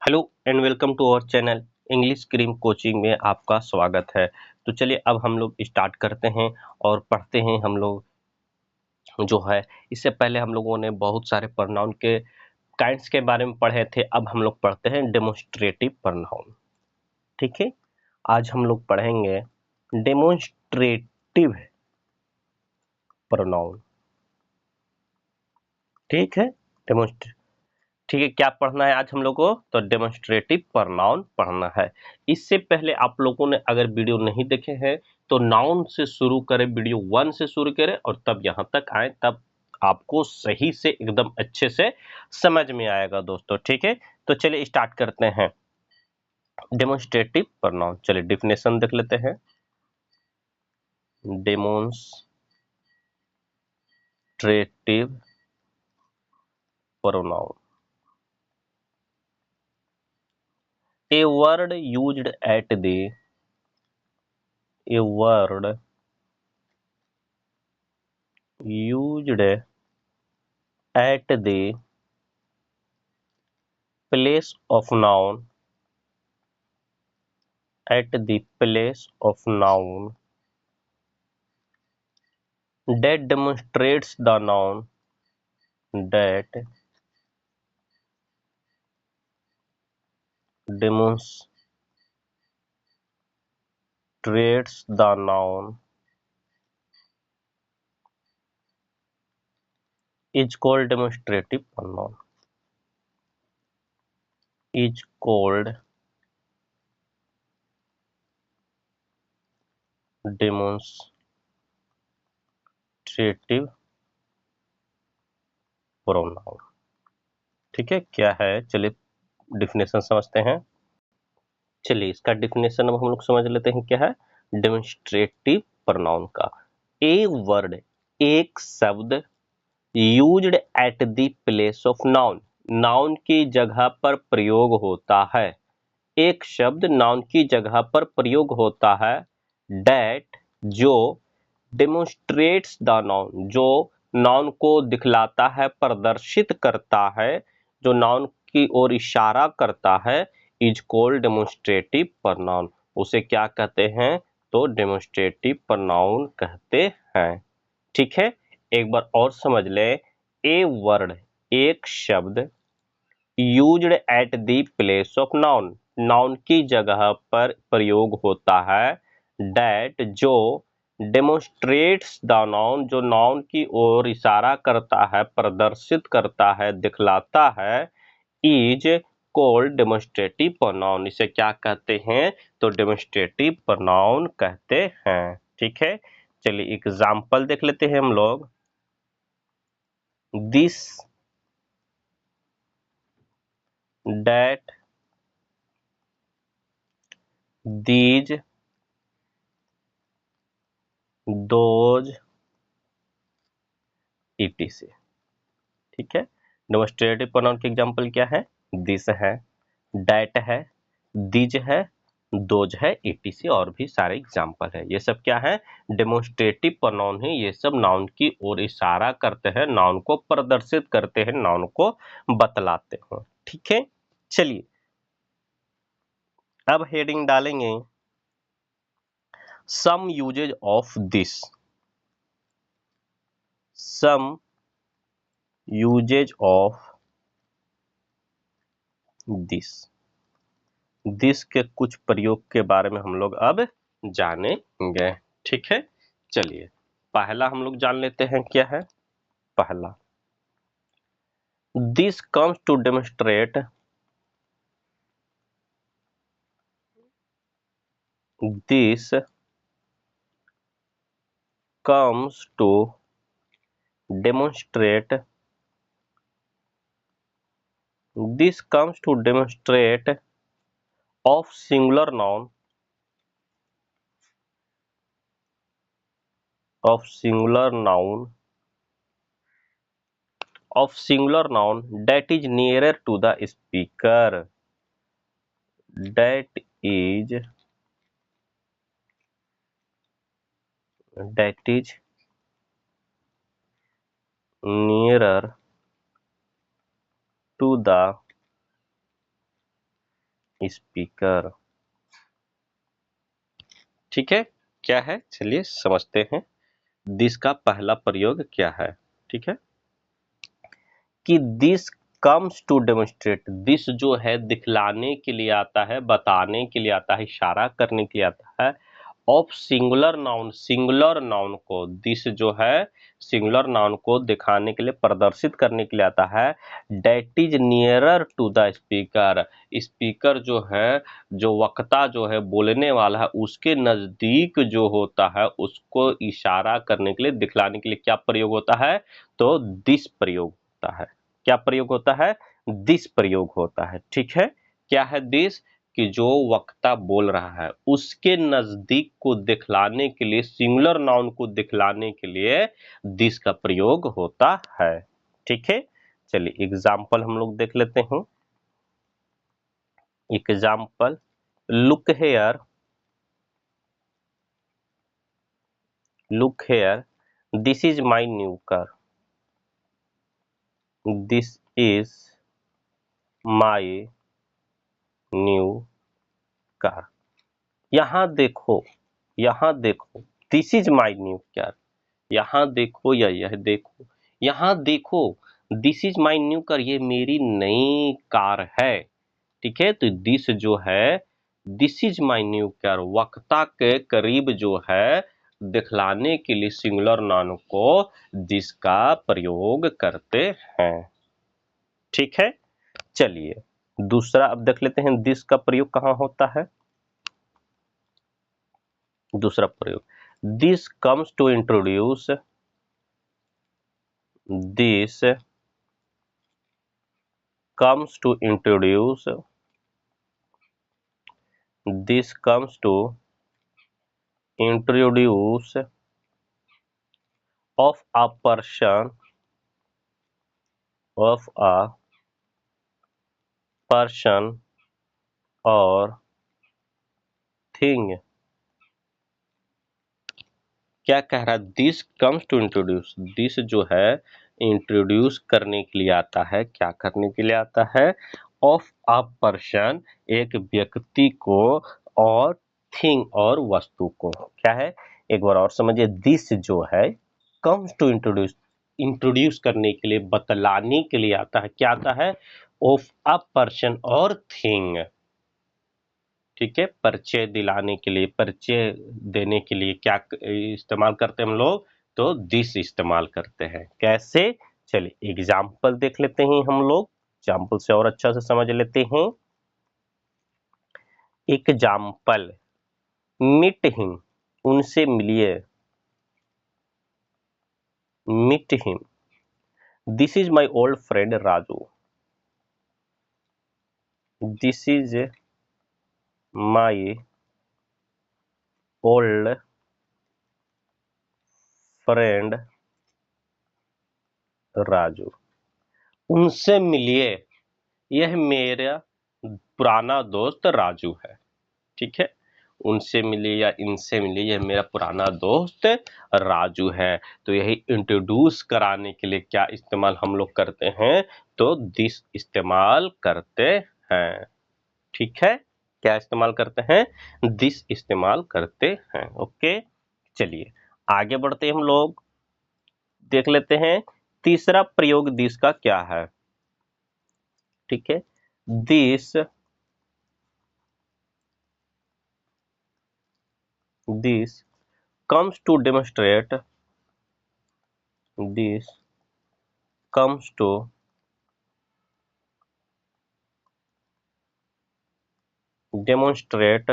Hello and welcome to our channel English cream coaching में आपका स्वागत है। तो चलिए अब हम लोग स्टार्ट करते हैं और पढ़ते हैं हम लोग जो है। इससे पहले हम लोगों ने बहुत सारे प्रोनाउन के काइंड्स के बारे में पढ़े थे। अब हम लोग पढ़ते हैं डेमोन्स्ट्रेटिव प्रोनाउन। ठीक है, आज हम लोग पढ़ेंगे डेमोन्स्ट्रेटिव प्रोनाउन। ठीक है, डेमोन्स्ट्रेटिव। ठीक है, क्या पढ़ना है आज हम लोग को? तो डेमोन्स्ट्रेटिव प्रोनाउन पढ़ना है। इससे पहले आप लोगों ने अगर वीडियो नहीं देखे हैं तो नाउन से शुरू करें, वीडियो 1 से शुरू करें और तब यहां तक आए, तब आपको सही से एकदम अच्छे से समझ में आएगा दोस्तों। ठीक है, तो चलिए स्टार्ट करते हैं डेमोन्स्ट्रेटिव प्रोनाउन। चलिए डिफिनेशन देख लेते हैं। Demonstrative pronoun, a word used at the a word used at the place of noun, at the place of noun that demonstrates the noun, that demonstrates the noun is called demonstrative pronoun, is called demonstrative pronoun। ठीक है, क्या है चलिए definition समझते हैं। चलिए इसका definition अब हम लोग समझ लेते हैं क्या है डेमोन्स्ट्रेटिव प्रोनाउन का। ए वर्ड, एक शब्द, used at the place of noun, noun की जगह पर प्रयोग होता है। एक शब्द नाउन की जगह पर प्रयोग होता है। डैट, जो, डेमोन्स्ट्रेट्स द नाउन, जो नाउन को दिखलाता है, प्रदर्शित करता है, जो नाउन की ओर इशारा करता है, इज कॉल्ड डेमोन्स्ट्रेटिव प्रोनाउन। उसे क्या कहते हैं? तो डेमोन्स्ट्रेटिव प्रोनाउन कहते हैं। ठीक है, एक बार और समझ ले। ए वर्ड, एक शब्द, used at the place of noun, noun की जगह पर प्रयोग होता है। डैट, जो, डेमोन्स्ट्रेट्स द नाउन, जो नाउन की ओर इशारा करता है, प्रदर्शित करता है, दिखलाता है, इज कॉल्ड डेमोन्स्ट्रेटिव प्रोनाउन। इसे क्या कहते हैं? तो डेमोन्स्ट्रेटिव प्रोनाउन कहते हैं। ठीक है, चलिए एग्जाम्पल देख लेते हैं हम लोग। This, that, these, those, etc। ठीक है, डेमोन्स्ट्रेटिव प्रोनाउन के एग्जाम्पल क्या है? दिस है, डैट है, दिज है, दोज है, etc और भी सारे एग्जाम्पल है। ये सब क्या है? डेमोन्स्ट्रेटिव प्रोनाउन है। ये सब नाउन की ओर इशारा करते हैं, नाउन को प्रदर्शित करते हैं, नाउन को बतलाते हैं। ठीक है, चलिए अब हेडिंग डालेंगे some usages of this, some usages of this. This के कुछ प्रयोग के बारे में हम लोग अब जानेंगे। ठीक है, चलिए पहला हम लोग जान लेते हैं क्या है। पहला, this comes to demonstrate, this comes to demonstrate, this comes to demonstrate of singular noun, of singular noun, of singular noun that is nearer to the speaker, that is, that is nearer to the speaker. ठीक है, क्या है चलिए समझते हैं this का पहला प्रयोग क्या है। ठीक है कि this comes to demonstrate, this जो है दिखलाने के लिए आता है, बताने के लिए आता है, इशारा करने के लिए आता है of singular noun, singular noun को, दिस जो है सिंगुलर नाउन को दिखाने के लिए, प्रदर्शित करने के लिए आता है that is nearer to the speaker, speaker जो है, जो वक्ता जो है, बोलने वाला है, उसके नजदीक जो होता है उसको इशारा करने के लिए, दिखलाने के लिए क्या प्रयोग होता है, तो दिस प्रयोग होता है। क्या प्रयोग होता है, दिस प्रयोग होता है। ठीक है, क्या है दिस, कि जो वक्ता बोल रहा है उसके नजदीक को दिखलाने के लिए, सिंगुलर नाउन को दिखलाने के लिए दिस का प्रयोग होता है। ठीक है, चलिए एग्जाम्पल हम लोग देख लेते हैं। Example, look here, look here, this is my new car, this is my new car. यहां देखो, यहां देखो, this is my new car, यहां देखो या यह देखो, यहां देखो, this is my new car, ये मेरी नई कार है। ठीक है, तो दिस जो है, this is my new car, वक्ता के करीब जो है दिखलाने के लिए सिंगुलर नाउन को दिस का प्रयोग करते हैं। ठीक है, चलिए दूसरा अब देख लेते हैं दिस का प्रयोग कहां होता है। दूसरा प्रयोग, this comes to introduce, this comes to introduce, this comes to introduce of a person, of a person or thing। क्या कह रहा है, this comes to introduce, this जो है इंट्रोड्यूस करने के लिए आता है, क्या करने के लिए आता है, ऑफ अ पर्सन, एक व्यक्ति को, और थिंग, और वस्तु को। क्या है, एक बार और समझिए, दिस जो है कम्स टू इंट्रोड्यूस, इंट्रोड्यूस करने के लिए, बतलाने के लिए आता है, क्या आता है, ऑफ अ पर्सन और थिंग। ठीक है, परिचय दिलाने के लिए, परिचय देने के लिए क्या इस्तेमाल करते हैं हम लोग, तो दिस इस्तेमाल करते हैं। कैसे, चलिए एग्जाम्पल देख लेते हैं हम लोग, एग्जाम्पल से और अच्छा से समझ लेते हैं। एग्जाम्पल, मीट हिम, उनसे मिलिए, meet him, this is my old friend Raju, this is my old friend Raju, उनसे मिलिए, यह मेरा पुराना दोस्त राजू है। ठीक है, उनसे मिलिए या इनसे मिलिए, यह मेरा पुराना दोस्त राजू है। तो यही इंट्रोड्यूस कराने के लिए क्या इस्तेमाल हम लोग करते हैं, तो दिस इस्तेमाल करते हैं। ठीक है, क्या इस्तेमाल करते हैं, दिस इस्तेमाल करते हैं। ओके, चलिए आगे बढ़ते हैं हम लोग, देख लेते हैं तीसरा प्रयोग दिस का क्या है। ठीक है, this, this comes to demonstrate, this comes to demonstrate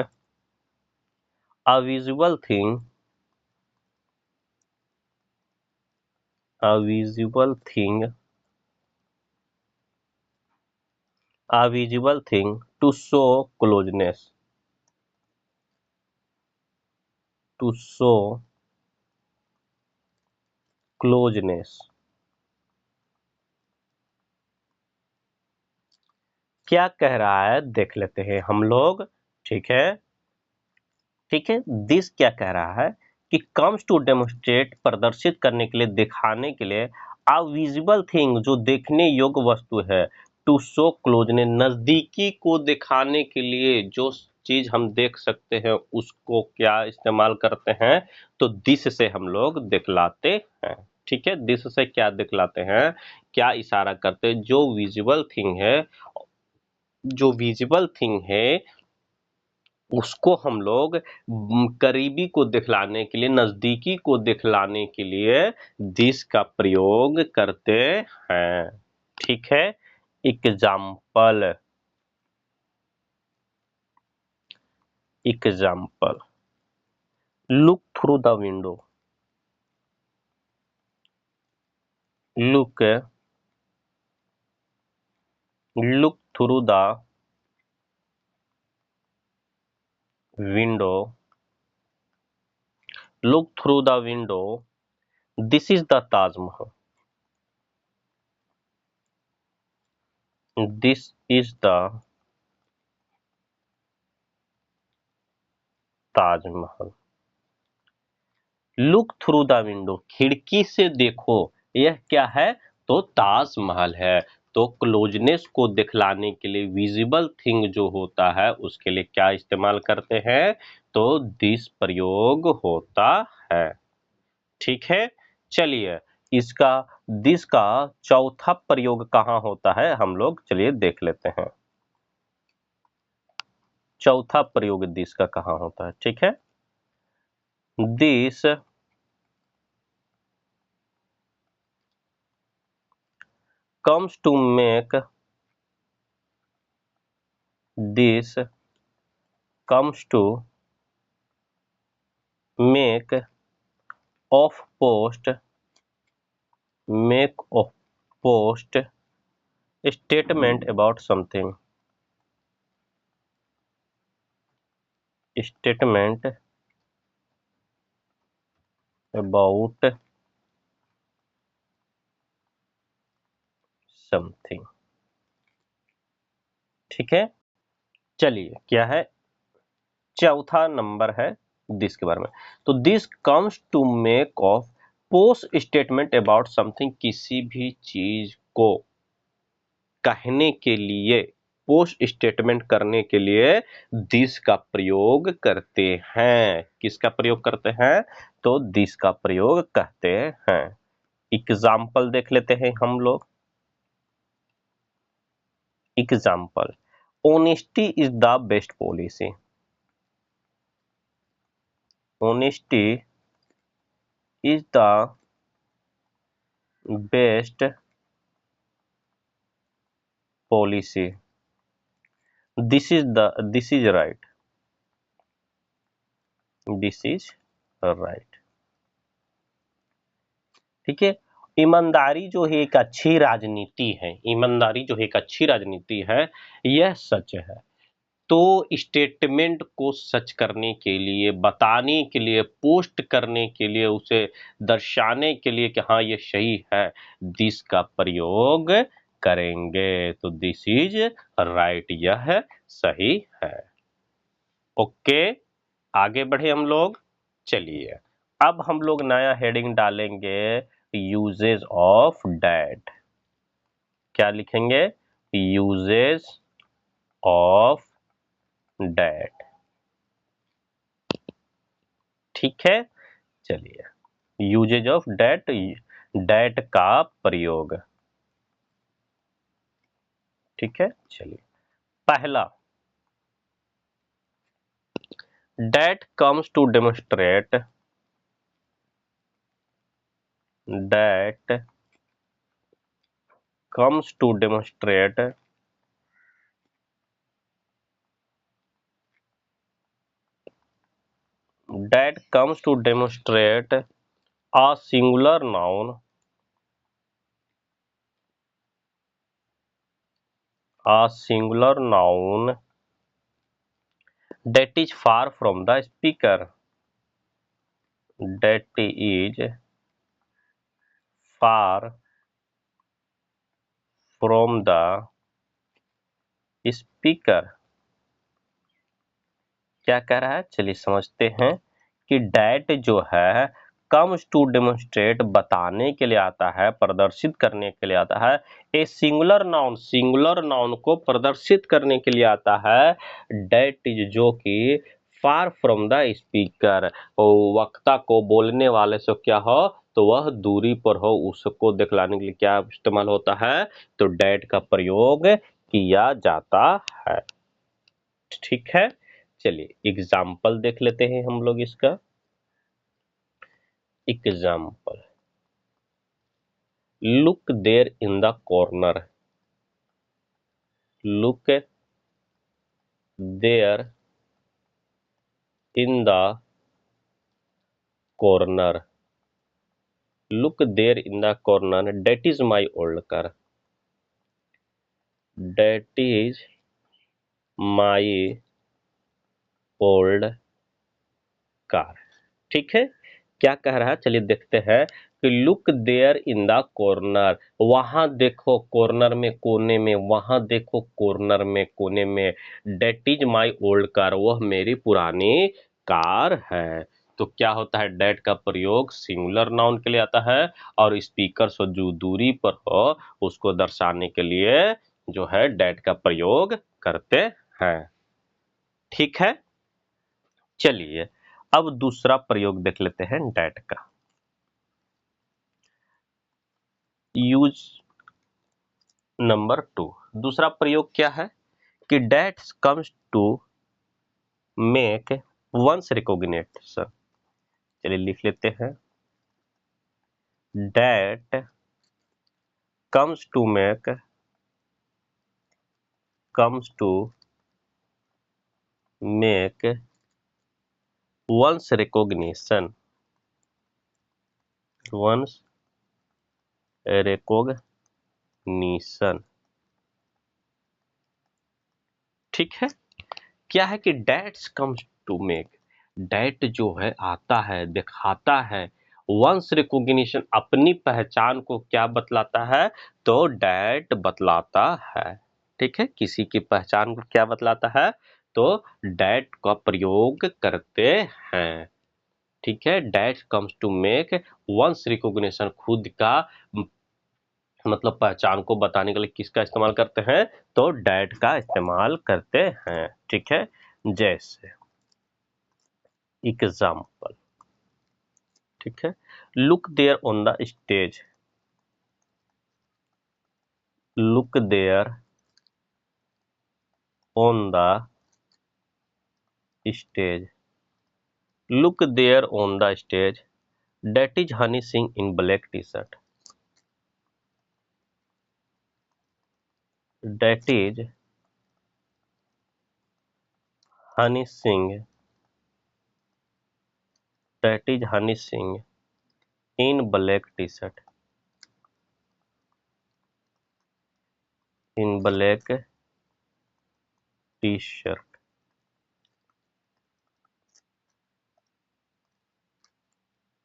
a visible thing, a visible thing, a visible thing to show closeness, to show closeness। क्या कह रहा है देख लेते हैं हम लोग। ठीक है, ठीक है, दिस क्या कह रहा है कि कम्स टू डेमोन्स्ट्रेट, प्रदर्शित करने के लिए, दिखाने के लिए, अ विजिबल थिंग, जो देखने योग्य वस्तु है, टू शो क्लोजनेस, नजदीकी को दिखाने के लिए जो चीज हम देख सकते हैं उसको क्या इस्तेमाल करते हैं, तो दिस से हम लोग दिखलाते हैं। ठीक है, दिस से क्या दिखलाते हैं, क्या इशारा करते हैं, जो विजिबल थिंग है, जो विजिबल थिंग है उसको हम लोग करीबी को दिखलाने के लिए, नजदीकी को दिखलाने के लिए दिस का प्रयोग करते हैं। ठीक है, example, example, look through the window, look, look through the window, look through the window, this is the Taj Mahal, this is the Taj Mahal. Look through the window, खिड़की से देखो, यह क्या है, तो ताजमहल है। तो क्लोजनेस को दिखलाने के लिए विजिबल थिंग जो होता है उसके लिए क्या इस्तेमाल करते हैं, तो दिस प्रयोग होता है। ठीक है, चलिए इसका दिस का चौथा प्रयोग कहाँ होता है हम लोग चलिए देख लेते हैं। चौथा प्रयोग दिस का कहाँ होता है। ठीक है, this comes to make, this comes to make of post, make of post statement about something, statement about something। ठीक है, चलिए क्या है, चौथा नंबर है दिस के बारे में। तो this comes to make of post statement about something, किसी भी चीज को कहने के लिए, पोस्ट स्टेटमेंट करने के लिए दिस का प्रयोग करते हैं। किसका प्रयोग करते हैं, तो दिस का प्रयोग करते हैं। एग्जाम्पल देख लेते हैं हम लोग। Example, honesty is the best policy, honesty is the best policy, this is right, this is right. ठीक है, ईमानदारी जो है एक अच्छी राजनीति है, ईमानदारी जो है एक अच्छी राजनीति है, यह सच है। तो स्टेटमेंट को सच करने के लिए, बताने के लिए, पोस्ट करने के लिए, उसे दर्शाने के लिए कि हाँ ये सही है, दिस का प्रयोग करेंगे। तो दिस इज राइट, यह सही है। ओके, आगे बढ़े हम लोग। चलिए अब हम लोग नया हेडिंग डालेंगे, यूजेज ऑफ डैट। क्या लिखेंगे, यूजेज ऑफ डैट। ठीक है, चलिए यूजेज ऑफ डैट, डैट का प्रयोग। ठीक है, चलिए पहला, that comes to demonstrate, that comes to demonstrate that comes to demonstrate a singular noun, a singular noun that is far from the speaker, that is far from the speaker। क्या कह रहा है, चलिए समझते हैं कि डैट जो है कम्स टू डेमोन्स्ट्रेट बताने के लिए आता है, प्रदर्शित करने के लिए आता है। ए सिंगुलर नाउन को प्रदर्शित करने के लिए आता है। डेट इज जो कि फार फ्रॉम द स्पीकर, वक्ता को बोलने वाले से क्या हो तो वह दूरी पर हो, उसको दिखलाने के लिए क्या इस्तेमाल होता है तो डेट का प्रयोग किया जाता है। ठीक है, चलिए एग्जाम्पल देख लेते हैं हम लोग इसका। Example, look there in the corner, look there in the corner, look there in the corner, that is my old car, that is my old car. ठीक है, क्या कह रहा है चलिए देखते हैं कि look there in the corner, वहां देखो कॉर्नर में कोने में, वहां देखो कॉर्नर में कोने में। That is my old car, वह मेरी पुरानी कार है। तो क्या होता है, डेट का प्रयोग सिंगुलर नाउन के लिए आता है और स्पीकर से जो दूरी पर हो उसको दर्शाने के लिए जो है डेट का प्रयोग करते हैं। ठीक है, चलिए अब दूसरा प्रयोग देख लेते हैं डेट का। यूज नंबर 2, दूसरा प्रयोग क्या है कि that comes to make one's recognition. चलिए लिख लेते हैं, that comes to make, comes to make one's recognition, one's recognition. ठीक है, क्या है कि that's comes to make, that जो है आता है दिखाता है, वंस रिकॉग्निशन अपनी पहचान को क्या बतलाता है तो डेट बतलाता है। ठीक है, किसी की पहचान को क्या बतलाता है तो डेट का प्रयोग करते हैं। ठीक है, that comes to make one's recognition, खुद का मतलब पहचान को बताने के लिए किसका इस्तेमाल करते हैं तो डेट का इस्तेमाल करते हैं। ठीक है, जैसे एग्जाम्पल, ठीक है, look there on the stage, look there on the stage, look there on the stage, that is Honey Singh in black T shirt, that is Honey Singh, that is Honey Singh in black T shirt, in black T shirt.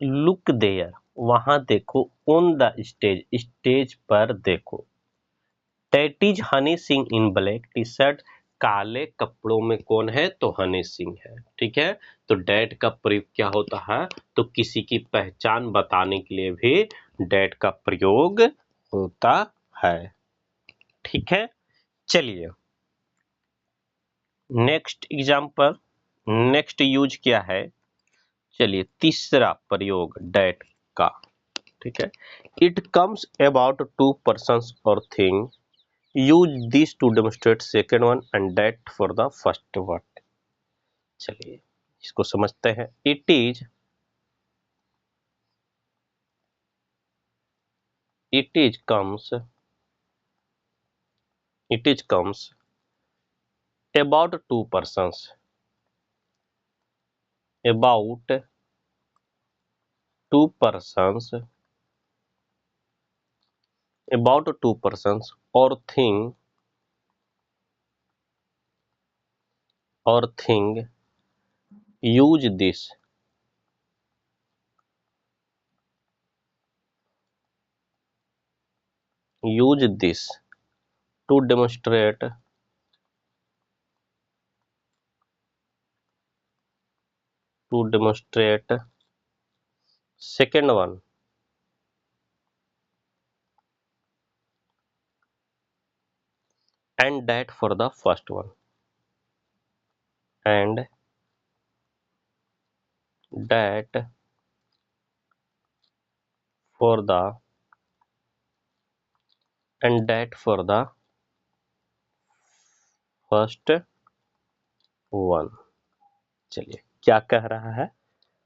Look there, वहां देखो, on the stage, stage पर देखो, that is Honey Singh in black T shirt, काले कपड़ों में कौन है तो हनी सिंह है। ठीक है, तो डेट का प्रयोग क्या होता है तो किसी की पहचान बताने के लिए भी डेट का प्रयोग होता है। ठीक है, चलिए नेक्स्ट एग्जांपल, नेक्स्ट यूज क्या है, चलिए तीसरा प्रयोग डेट का। ठीक है, it comes about to persons और thing, use this to demonstrate second one and that for the first word. चलिए इसको समझते हैं। It is comes, it is comes about to persons, about to persons, about to persons और thing, use this, use this to demonstrate, to demonstrate second one and that for the first one and that for the and that for the first one। चलिए क्या कह रहा है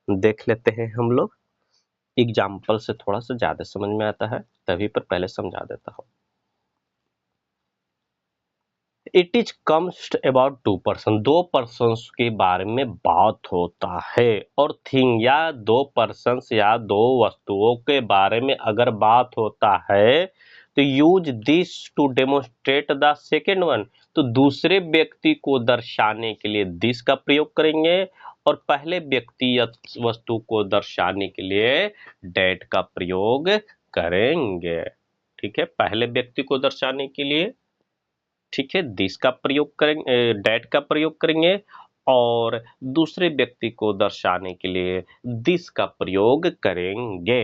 देख लेते हैं हम लोग। एग्जाम्पल से थोड़ा सा ज्यादा समझ में आता है, तभी पर पहले समझा देता हूं। इट इज कम्स अबाउट 2%, 2% के बारे में बात होता है। और थिंग या 2% या दो वस्तुओं के बारे में अगर बात होता है तो use this to demonstrate the second one, तो दूसरे व्यक्ति को दर्शाने के लिए दिस का प्रयोग करेंगे और पहले व्यक्ति या वस्तु को दर्शाने के लिए डेट का प्रयोग करेंगे। ठीक है, पहले व्यक्ति को दर्शाने के लिए ठीक है दिस का प्रयोग करेंगे, डेट का प्रयोग करेंगे और दूसरे व्यक्ति को दर्शाने के लिए दिस का प्रयोग करेंगे।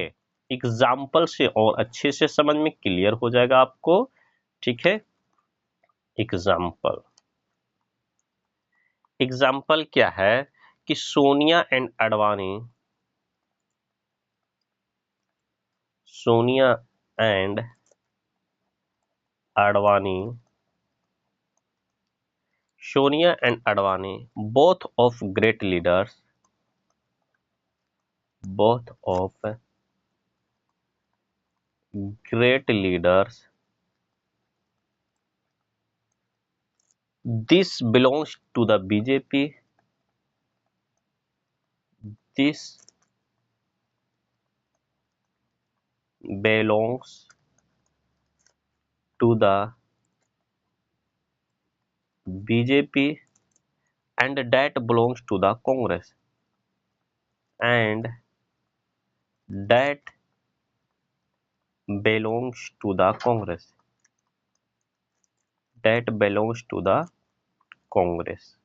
एग्जाम्पल से और अच्छे से समझ में क्लियर हो जाएगा आपको। ठीक है, एग्जाम्पल एग्जाम्पल क्या है कि Sonia and Advani, Sonia and Advani, Sonia and Advani both of great leaders, both of great leaders, this belongs to the BJP, this belongs to the BJP and that belongs to the Congress, and that belongs to the Congress, that belongs to the Congress।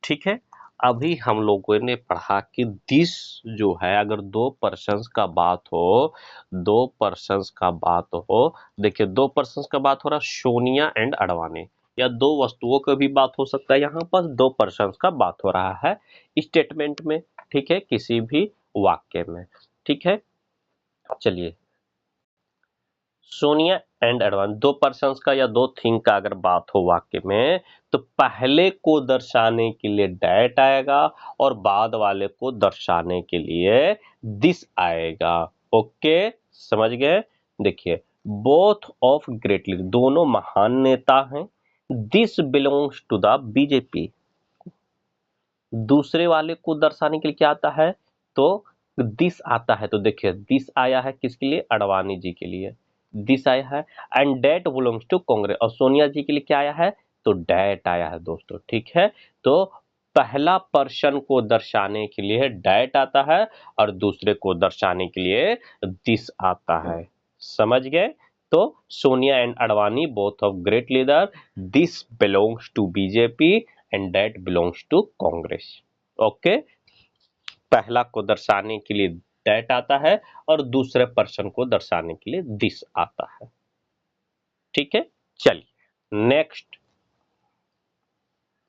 ठीक है, अभी हम लोगों ने पढ़ा कि this जो है अगर दो पर्सन्स का बात हो, दो पर्सन्स का बात हो, देखिए दो पर्सन्स का बात हो रहा सोनिया एंड अडवाणी, या दो वस्तुओं का भी बात हो सकता है, यहाँ पर दो पर्सन्स का बात हो रहा है स्टेटमेंट में। ठीक है, किसी भी वाक्य में। ठीक है, चलिए सोनिया एंड अडवाणी दो पर्सन्स का या दो थिंग का अगर बात हो वाक्य में तो पहले को दर्शाने के लिए दैट आएगा और बाद वाले को दर्शाने के लिए दिस आएगा। ओके, समझ गए। देखिए बोथ ऑफ ग्रेट लीडर, दोनों महान नेता हैं। This belongs to the BJP, दूसरे वाले को दर्शाने के लिए क्या आता है तो दिस आता है। तो देखिए दिस आया है किसके लिए, अडवाणी जी के लिए दिस आया है। And that belongs to Congress, और सोनिया जी के लिए क्या आया है तो डेट आया है दोस्तों। ठीक है, तो पहला पर्सन को दर्शाने के लिए डेट आता है और दूसरे को दर्शाने के लिए दिस आता है। समझ गए। तो Sonia and Advani both of great leader, this belongs to BJP and that belongs to Congress. Okay, पहला को दर्शाने के लिए दैट आता है और दूसरे पर्सन को दर्शाने के लिए दिस आता है। ठीक है, चलिए नेक्स्ट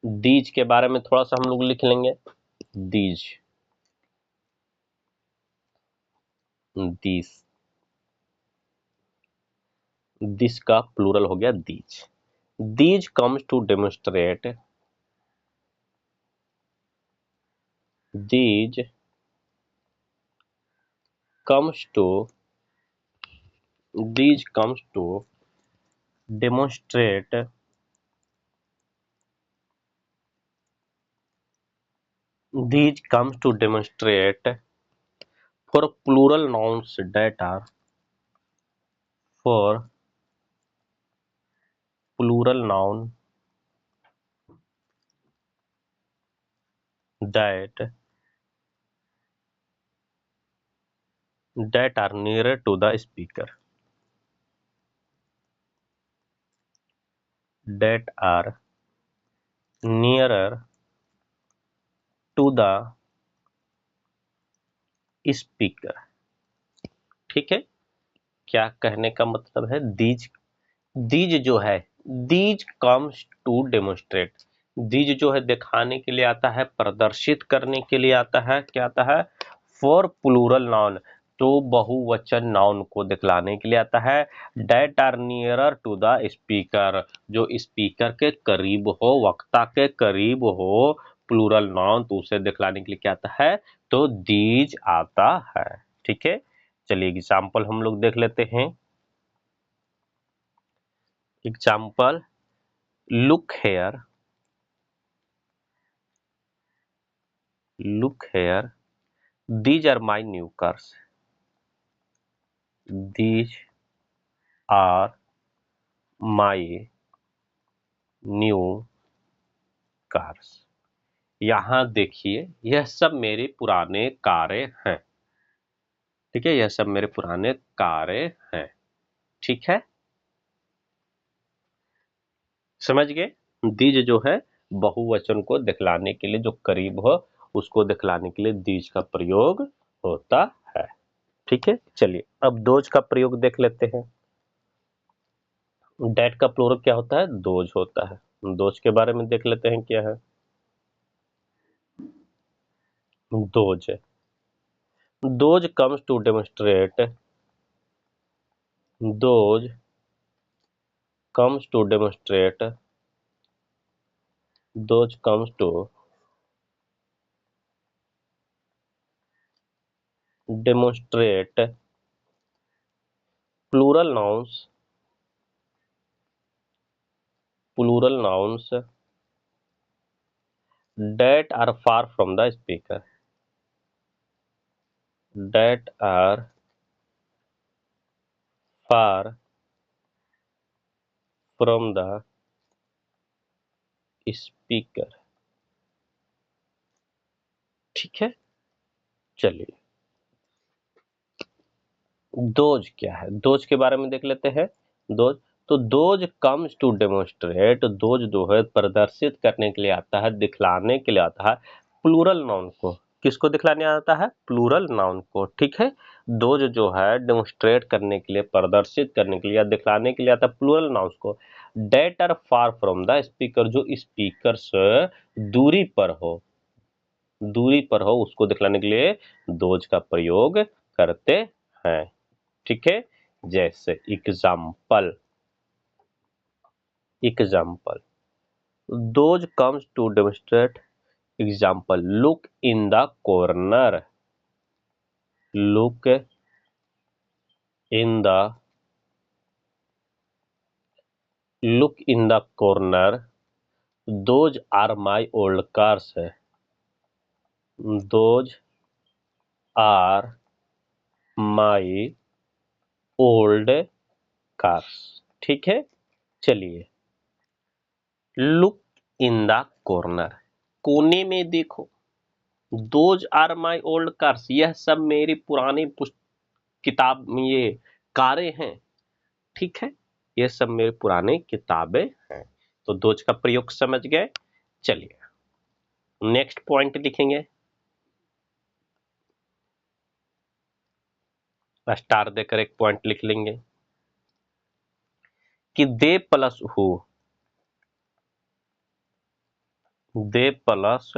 दीज के बारे में थोड़ा सा हम लोग लिख लेंगे। दीज, दिस, दिस का प्लूरल हो गया these. These comes to demonstrate, these comes to, these comes to demonstrate, these comes to demonstrate for plural nouns that are, for plural noun that are nearer to the speaker, that are nearer to the speaker. ठीक है, क्या कहने का मतलब है, these, these जो है, these comes to demonstrate, these जो है दिखाने के लिए आता है, प्रदर्शित करने के लिए आता है, क्या आता है, फॉर प्लूरल नाउन, तो बहुवचन नाउन को दिखलाने के लिए आता है, that are nearer to the speaker, जो स्पीकर के करीब हो, वक्ता के करीब हो, प्लूरल नाउन, तो उसे दिखलाने के लिए क्या आता है, तो दीज आता है। ठीक है, चलिए एग्जाम्पल हम लोग देख लेते हैं। Example, look here, look here, these are my new cars, these are my new cars। यहाँ देखिए, यह सब मेरे पुराने कारें हैं। ठीक है, यह सब मेरे पुराने कारें हैं। ठीक है, समझ गए, दीज जो है बहुवचन को दिखलाने के लिए, जो करीब हो उसको दिखलाने के लिए दीज का प्रयोग होता है। ठीक है, चलिए अब दोज का प्रयोग देख लेते हैं। डेट का प्लूरल क्या होता है, दोज होता है। दोज के बारे में देख लेते हैं क्या है, those, those comes to demonstrate, those comes to demonstrate, those comes to demonstrate plural nouns, plural nouns that are far from the speaker, that are far from the speaker। ठीक है, चलिए दोज क्या है, दोज के बारे में देख लेते हैं। दोज, तो those comes to demonstrate, those जो है प्रदर्शित करने के लिए आता है, दिखलाने के लिए आता है, प्लूरल नाउन को, किसको दिखलाने आता है, प्लूरल नाउन को। ठीक है, दोज जो है डेमोन्स्ट्रेट करने के लिए, प्रदर्शित करने के लिए या दिखलाने के लिए आता है प्लूरल नाउन को, that are far from the speaker, जो स्पीकर से दूरी पर हो, दूरी पर हो उसको दिखलाने के लिए दोज का प्रयोग करते हैं। ठीक है, जैसे example, example, those comes to demonstrate, example, look in the corner, look in the, look in the corner, those are my old cars है, those are my old cars. ठीक है, चलिए, लुक इन द कॉर्नर, कोने में देखो, those are my old cars, यह सब मेरी पुरानी किताब, ये कारें हैं। ठीक है, ये सब मेरे पुराने किताबें हैं। तो दोज का प्रयोग समझ गए। चलिए नेक्स्ट पॉइंट लिखेंगे, स्टार देकर एक पॉइंट लिख लेंगे कि they plus who, they plus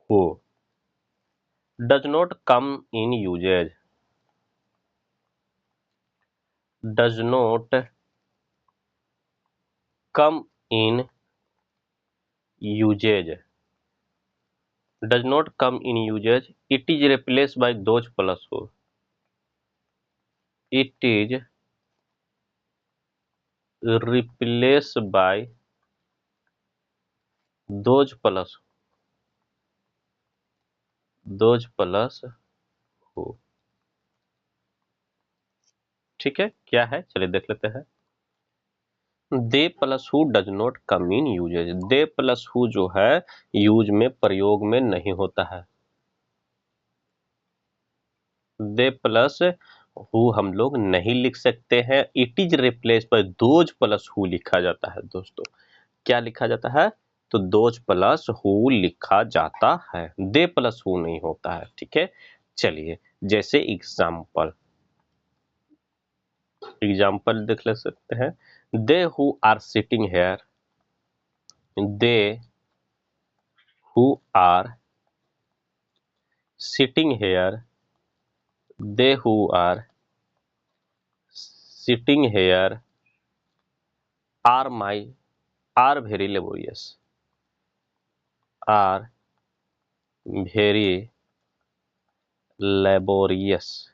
who does not come in usages, does not come in usages, does not come in usage, it is replaced by those plus who, it is replaced by those plus, those plus who। ठीक है, क्या है चलिए देख लेते हैं। They plus who does not come in usages, they plus who जो है यूज में, प्रयोग में नहीं होता है। दे प्लस हु हम लोग नहीं लिख सकते हैं, it is replace bye those plus who लिखा जाता है। दोस्तों क्या लिखा जाता है, तो दोज प्लस हु लिखा जाता है, दे प्लस हु नहीं होता है। ठीक है, चलिए, जैसे एग्जाम्पल देख ले सकते हैं। They who are sitting here, they who are sitting here, they who are sitting here are very laborious, are very laborious.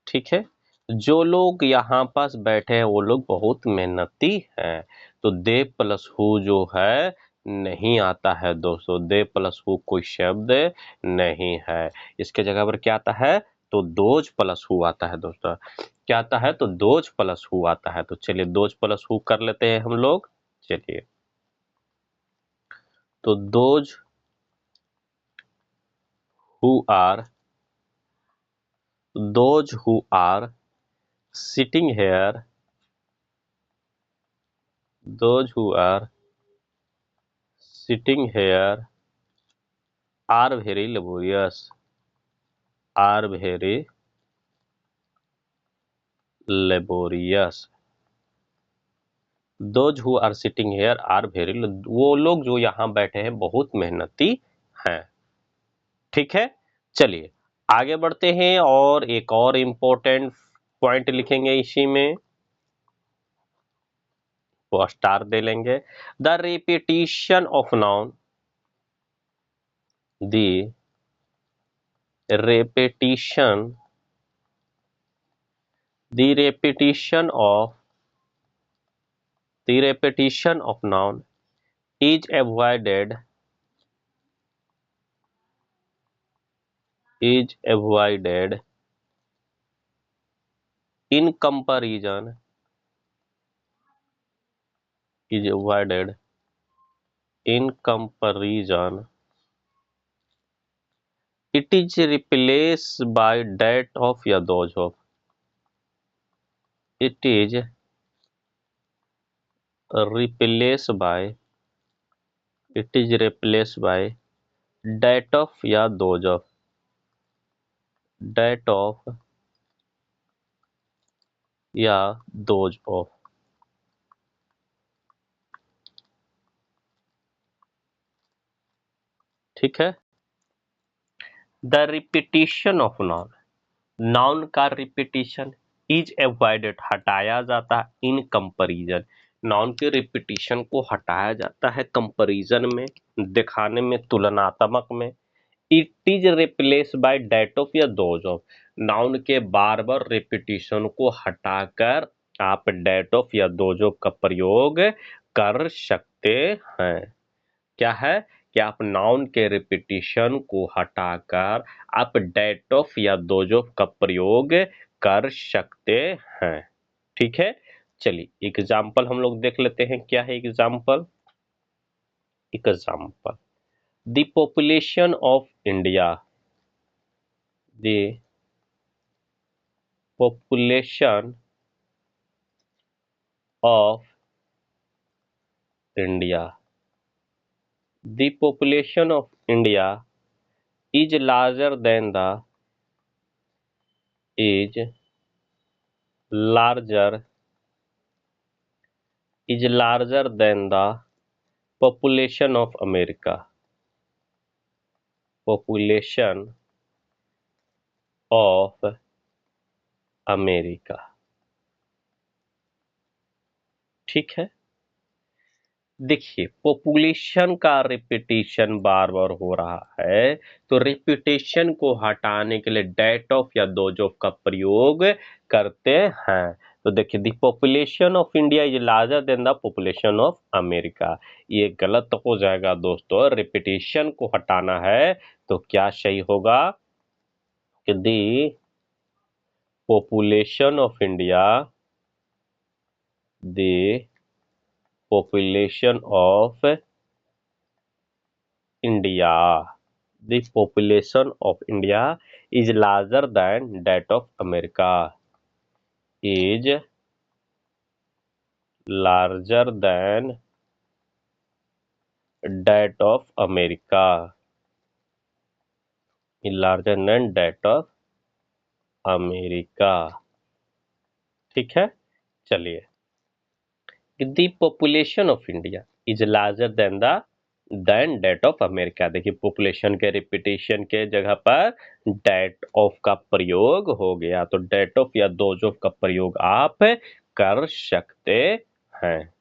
ठीक है, जो लोग यहाँ पास बैठे हैं वो लोग बहुत मेहनती हैं। तो दे प्लस हु जो है नहीं आता है दोस्तों, दे प्लस हु कोई शब्द नहीं है। इसके जगह पर क्या आता है? तो दोज प्लस हु आता है दोस्तों। क्या आता है? तो दोज प्लस हु आता है। तो चलिए दोज प्लस हु कर लेते हैं हम लोग। चलिए, तो those who are sitting here, those who are sitting here are very laborious, are very laborious। those who are sitting here are very, वो लोग जो यहाँ बैठे हैं बहुत मेहनती हैं। ठीक है, चलिए आगे बढ़ते हैं और एक और इम्पोर्टेंट पॉइंट लिखेंगे इसी में, वो स्टार दे लेंगे। The repetition of noun, the repetition the repetition of noun is avoided in comparison, is avoided in comparison, it is replaced by that of या those of, it is replaced by, it is replaced by that of या those of, that of या those of। ठीक है, the repetition of noun, noun का repetition is avoided हटाया जाता है, in comparison noun के रिपीटिशन को हटाया जाता है कंपैरिजन में, दिखाने में, तुलनात्मक में। It is replace by that of या दोज ऑफ, नाउन के बार बार रिपीटिशन को हटाकर आप डेट ऑफ या दोज ऑफ का प्रयोग कर सकते हैं। क्या है कि आप नाउन के रिपीटिशन को हटाकर आप डेट ऑफ या दोज ऑफ का प्रयोग कर सकते हैं। ठीक है, चलिए एग्जाम्पल हम लोग देख लेते हैं। क्या है example? Example, the population of India, the population of India, the population of India is larger than the, is larger, is larger than the population of America, population of America। ठीक है, देखिए पॉपुलेशन का repetition बार बार हो रहा है, तो repetition को हटाने के लिए डेट ऑफ या दोज ऑफ का प्रयोग करते हैं। तो देखिए the population of India is larger than the population of America, ये गलत हो जाएगा दोस्तों। रिपीटिशन को हटाना है तो क्या सही होगा कि the population of India, the population of India, the population of India is larger than that of America, is larger than that of America, larger than that of America. ठीक है, चलिए, the population of India is larger than that of America. देखिए, population के repetition के जगह पर that of का प्रयोग हो गया, तो दैट ऑफ या दोज ऑफ का प्रयोग आप कर सकते हैं।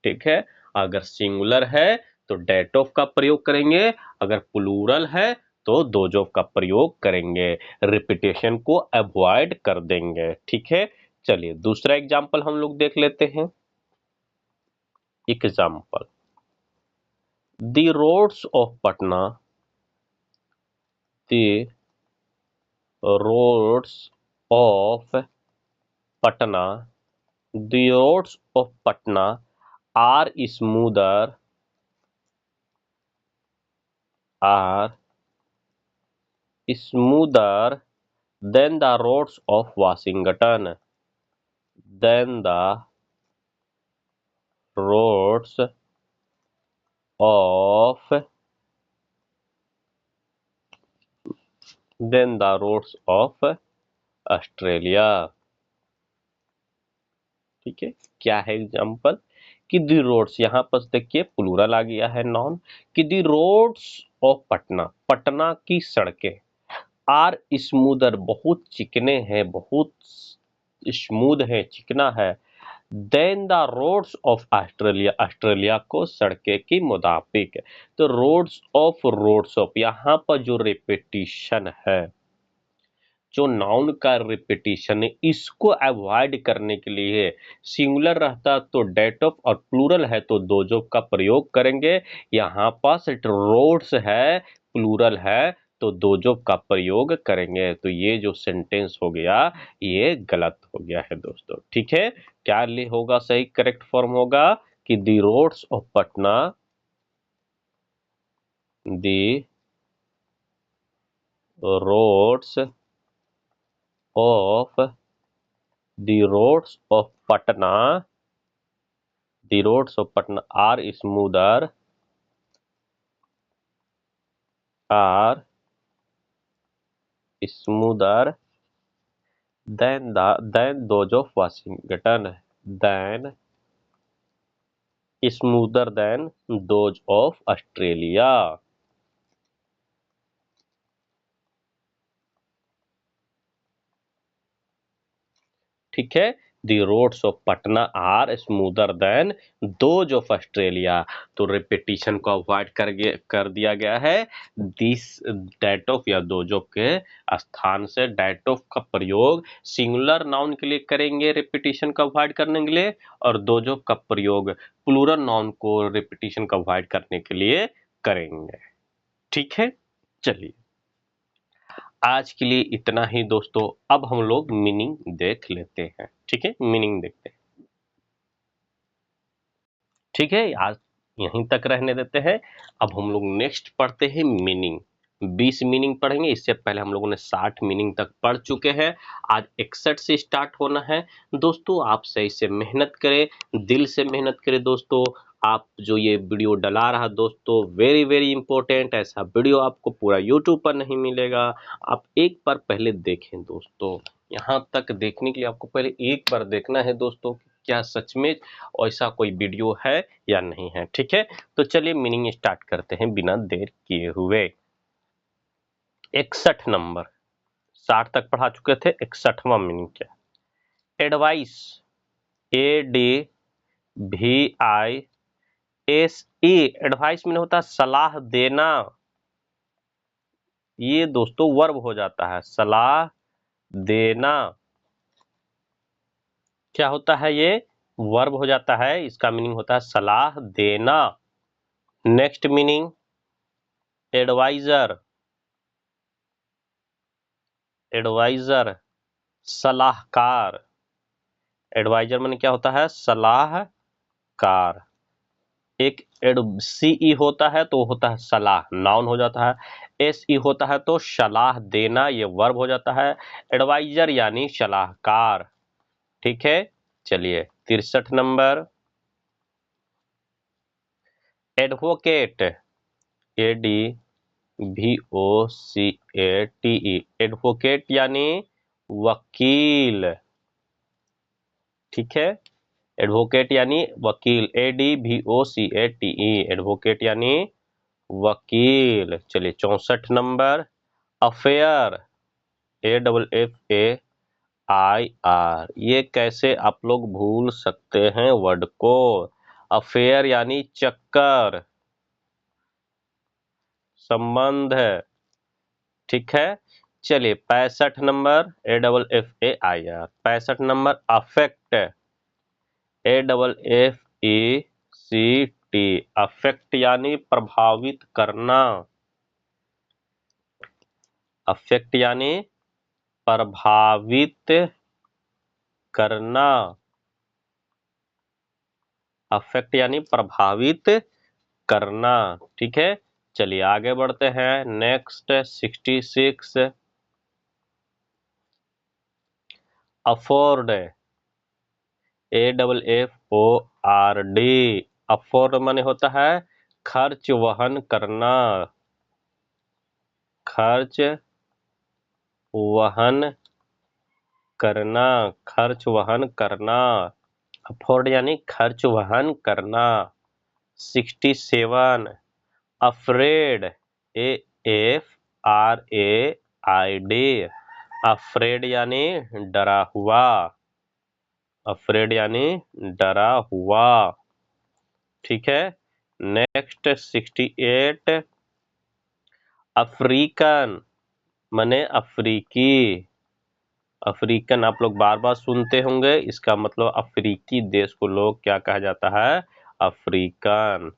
ठीक है, अगर सिंगुलर है तो डेट ऑफ का प्रयोग करेंगे, अगर प्लूरल है तो दोज ऑफ का प्रयोग करेंगे, रिपीटेशन को अवॉइड कर देंगे। ठीक है, चलिए दूसरा एग्जांपल हम लोग देख लेते हैं। Example, the roads of Patna, the roads of Patna, the roads of Patna are smoother, are smoother than the roads of Washington, than the roads of than the roads of Australia. ठीक है, क्या है एग्जांपल कि दी रोड्स, यहाँ पर देखिए plural आ गया है नाउन, कि the roads of Patna, Patna की सड़कें, आर स्मूदर बहुत चिकने हैं, बहुत स्मूथ है, चिकना है, then the roads of Australia, Australia को सड़कें की मुताबिक। तो रोड्स ऑफ यहाँ पर जो रिपीटिशन है, जो नाउन का रिपीटिशन है, इसको अवॉइड करने के लिए सिंगुलर रहता तो डेट ऑफ और प्लूरल है तो दोज ऑफ का प्रयोग करेंगे। यहाँ पास रोड्स है, प्लूरल है तो दोज ऑफ का प्रयोग करेंगे। तो ये जो सेंटेंस हो गया ये गलत हो गया है दोस्तों। ठीक है, क्या ले होगा सही करेक्ट फॉर्म होगा कि the roads of Patna, the roads of the roads of Patna, the roads of Patna are smoother, are smoother than those of Washington, than smoother than those of Australia। ठीक है, the roads of Patna are smoother than those of Australia. तो repetition को avoid कर दिया गया है, this that of या those of के स्थान से डेट ऑफ का प्रयोग सिंगुलर नाउन के लिए करेंगे रिपीटिशन को अवॉइड करने के लिए, और दोज ऑफ का प्रयोग प्लूरल नाउन को रिपीटिशन को अवॉइड करने के लिए करेंगे। ठीक है, चलिए आज के लिए इतना ही दोस्तों। अब हम लोग मीनिंग देख लेते हैं। ठीक है, मीनिंग देखते हैं। ठीक है, आज यहीं तक रहने देते हैं। अब हम लोग नेक्स्ट पढ़ते हैं मीनिंग। 20 मीनिंग पढ़ेंगे, इससे पहले हम लोगों ने 60 मीनिंग तक पढ़ चुके हैं। आज 61 से स्टार्ट होना है दोस्तों। आप सही से मेहनत करें, दिल से मेहनत करें दोस्तों। आप जो ये वीडियो डला रहा दोस्तों, वेरी वेरी इंपॉर्टेंट, ऐसा वीडियो आपको पूरा यूट्यूब पर नहीं मिलेगा। आप एक बार पहले देखें दोस्तों, यहाँ तक देखने के लिए आपको पहले एक बार देखना है दोस्तों, क्या सच में ऐसा कोई वीडियो है या नहीं है। ठीक है, तो चलिए मीनिंग स्टार्ट करते हैं बिना देर किए हुए। 61 नंबर, 60 तक पढ़ा चुके थे, 61वां मीनिंग क्या? एडवाइस, ADVISE, एडवाइस मीन होता है सलाह देना। ये दोस्तों वर्ब हो जाता है, सलाह देना। क्या होता है ये? वर्ब हो जाता है, इसका मीनिंग होता है सलाह देना। नेक्स्ट मीनिंग एडवाइजर, एडवाइजर सलाहकार। एडवाइजर माने क्या होता है? सलाहकार। एक CE होता है तो होता है सलाह, नाउन हो जाता है। SE होता है तो सलाह देना, ये वर्ब हो जाता है। एडवाइजर यानी सलाहकार। ठीक है, चलिए 63 नंबर एडवोकेट, VOCATE, एडवोकेट यानी वकील। ठीक है, एडवोकेट यानी वकील, ADVOCATE, एडवोकेट यानी वकील। चलिए 64 नंबर, अफेयर, AFFAIR, ये कैसे आप लोग भूल सकते हैं वर्ड को। अफेयर यानी चक्कर, संबंध है। ठीक है, चलिए 65 number, AFFAIR, 65 number, affect, AFFECT, affect यानी प्रभावित करना। अफेक्ट यानी प्रभावित करना। अफेक्ट यानी प्रभावित करना। ठीक है, चलिए आगे बढ़ते हैं। नेक्स्ट 66, अफोर्ड, AFFORD, अफोर्ड माने होता है खर्च वहन करना। खर्च वहन करना, खर्च वहन करना। अफोर्ड यानी खर्च वहन करना। 67, अफ्रेड, AFRAID, अफ्रेड यानी डरा हुआ। अफ्रेड यानी डरा हुआ। ठीक है, नेक्स्ट 68, अफ्रीकन माने अफ्रीकी। अफ्रीकन आप लोग बार बार सुनते होंगे, इसका मतलब अफ्रीकी देश को लोग क्या कहा जाता है, अफ्रीकन।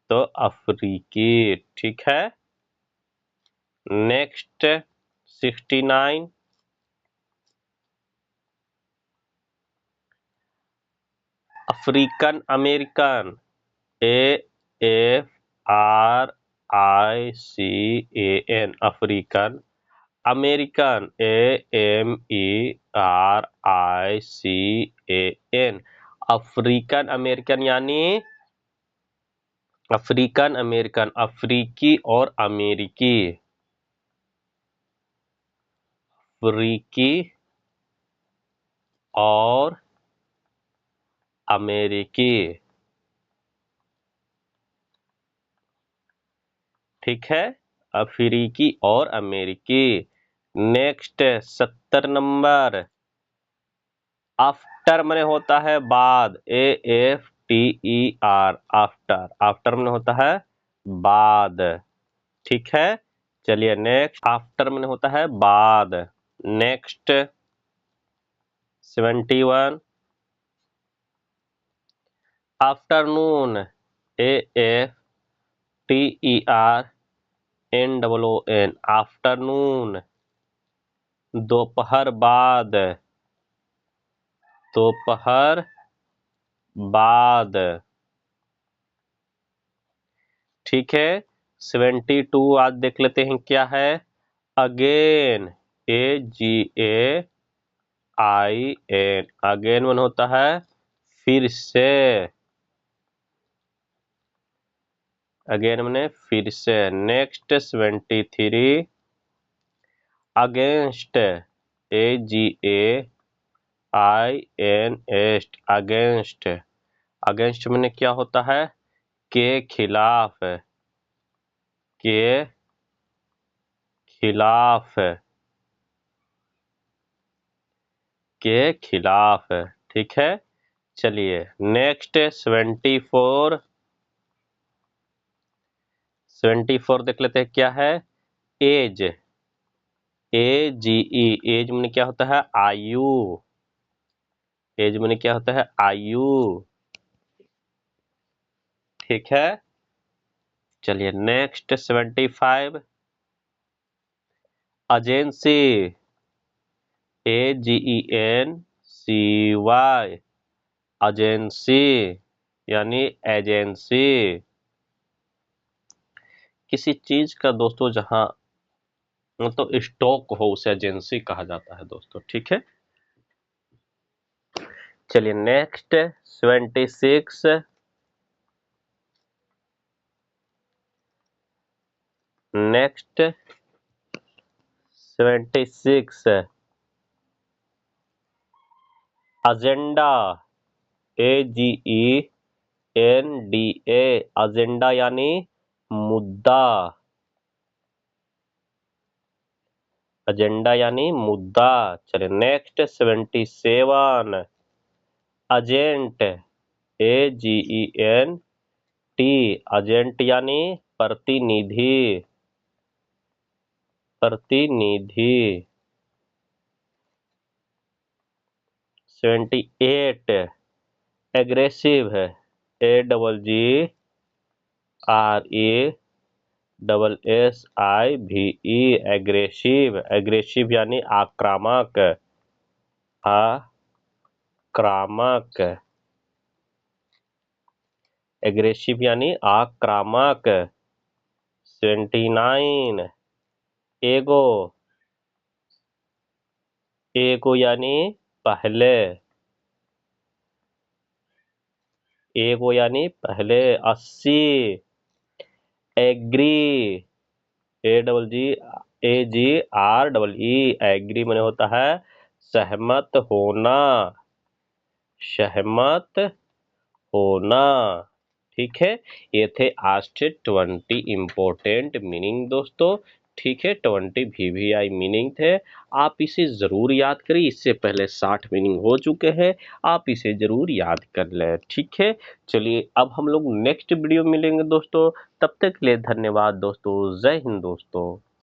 तो अफ्रीकी। ठीक है, next 69, African American, AFRICAN, African American, AMERICAN, African American यानी अफ्रीकन अमेरिकन, अफ्रीकी और अमेरिकी। अफ्रीकी और अमेरिकी। ठीक है, अफ्रीकी और अमेरिकी। नेक्स्ट 70 नंबर, आफ्टर मने होता है बाद, AFTER, आफ्टर, आफ्टर मने होता है बाद। ठीक है, चलिए नेक्स्ट, आफ्टर मने होता है बाद। नेक्स्ट 71, आफ्टरनून, AFTERNOON, आफ्टरनून, दोपहर बाद, दोपहर बाद। ठीक है, 72 आज देख लेते हैं क्या है, अगेन, AGAIN, अगेन मन होता है फिर से। अगेन मने फिर से। Next 73, against, AGAINST, against, against मने क्या होता है, के खिलाफ, के खिलाफ, के खिलाफ। ठीक है, चलिए नेक्स्ट 74, 74 देख लेते हैं क्या है, एज, AGE, एज में क्या होता है, आयु। एज में क्या होता है, आयु। ठीक है, चलिए नेक्स्ट 75, एजेंसी, AGENCY, एजेंसी यानी एजेंसी। किसी चीज का दोस्तों जहां मतलब स्टॉक हो उसे एजेंसी कहा जाता है दोस्तों। ठीक है, चलिए next 76, next 76 agenda, AGENDA, agenda यानी मुद्दा, एजेंडा यानी मुद्दा। चलिए नेक्स्ट 77 एजेंट, AGENT, एजेंट यानी प्रतिनिधि, प्रतिनिधि। 78 एग्रेसिव है, AGGRESSIVE, एग्रेसिव, एग्रेसिव यानी आक्रामक, आक्रामक, एग्रेसिव यानी आक्रामक। 79 एगो, एगो यानी पहले, एगो यानी पहले। 80 एग्री, AGGREE, एग्री माने होता है सहमत होना, सहमत होना। ठीक है, ये थे आज के 20 इंपॉर्टेंट मीनिंग दोस्तों। ठीक है, 20 VVI मीनिंग थे। आप इसे जरूर याद करिए, इससे पहले 60 मीनिंग हो चुके हैं, आप इसे जरूर याद कर लें। ठीक है, चलिए अब हम लोग नेक्स्ट वीडियो मिलेंगे दोस्तों, तब तक के लिए धन्यवाद दोस्तों। जय हिंद दोस्तों।